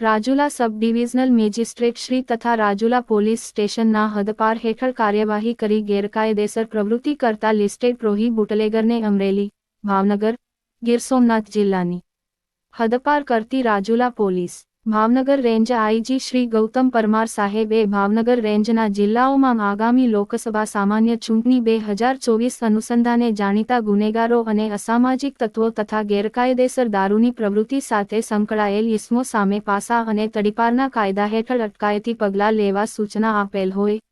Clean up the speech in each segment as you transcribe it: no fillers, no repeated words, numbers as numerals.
Rajula sub divisional magistrate Shri તથા Rajula police સ્ટેશનના હદપાર હેઠળ કાર્યવાહી કરી ગેરકાયદેસર પ્રવૃત્તિ કરતા લિસ્ટેડ પ્રોહી બુટલેગરને અમરેલી, ભાવનગર, ગીર સોમનાથ જિલ્લાની હદપાર કરતી Rajula police Bhavnagar range IG Shri Gautam Parmar સાહેબે ભાવનગર રેન્જના જિલ્લાઓમાં આગામી લોકસભા સામાન્ય ચૂંટણી 2024 અનુસંધાને જાણીતા ગુનેગારો અને અસામાજિક તત્વો તથા ગેરકાયદેસર દારૂની પ્રવૃત્તિ સાથે સંકળાયેલ ઇસમો સામે પાસા અને તડીપારના કાયદા હેઠળ અટકાયતી પગલાં લેવા સૂચના આપેલ હોય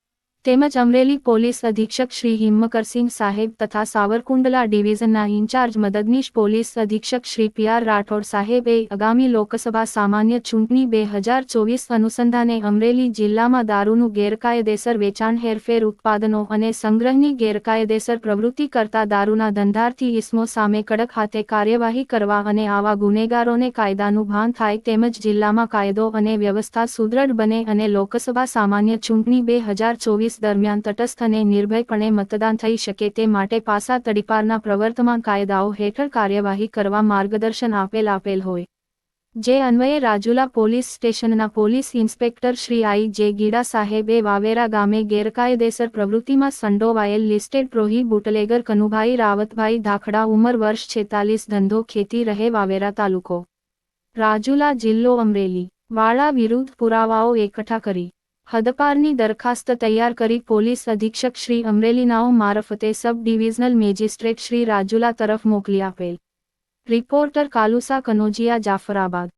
તેમજ અમરેલી પોલીસ અધિક્ષક શ્રી હિમ્મકરસિંહ સાહેબ તથા સાવરકુંડલા ડિવિઝનના ઇન્ચાર્જ મદદનીશ પોલીસ અધિક્ષક શ્રી પીઆર રાઠોડ સાહેબે આગામી લોકસભા સામાન્ય ચૂંટણી 2024 અનુસંધાને અમરેલી જિલ્લામાં દારૂનું ગેરકાયદેસર વેચાણ હેરફેર ઉત્પાદનો અને સંગ્રહની ગેરકાયદેસર પ્રવૃત્તિ કરતા દારૂના ધંધાર્થી ઇસમો સામે કડક હાથે કાર્યવાહી કરવા અને આવા ગુનેગારોને કાયદાનું ભાન થાય તેમજ જિલ્લામાં કાયદો અને વ્યવસ્થા સુદૃઢ બને અને લોકસભા સામાન્ય ચૂંટણી 2024 દરમિયાન તટસ્થ અને નિર્ભયપણે મતદાન થઈ શકે તે માટે પાસા તડીપારના પ્રવર્તમાન કાયદાઓ હેઠળ કાર્યવાહી કરવા માર્ગદર્શન આપેલ હોય જે અન્વયે રાજુલા પોલીસ સ્ટેશનના પોલીસ ઇન્સ્પેક્ટર શ્રી આઈ જે ગીડા સાહેબે વાવેરા ગામે ગેરકાયદેસર પ્રવૃત્તિમાં સંડોવાયેલ લિસ્ટેડ પ્રોહી બુટલેગર કનુભાઈ રાવતભાઈ ધાખડા ઉંમર વર્ષ 46 ધંધો ખેતી રહે વાવેરા તાલુકો રાજુલા જિલ્લો અમરેલી વાળા વિરુદ્ધ પુરાવાઓ એકઠા કરી હદપારની દરખાસ્ત તૈયાર કરી પોલીસ અધિક્ષક શ્રી અમરેલીનાઓ મારફતે sub divisional magistrate Shri Rajula તરફ મોકલી આપેલ. રિપોર્ટર કાલુસા કનોજિયા જાફરાબાદ.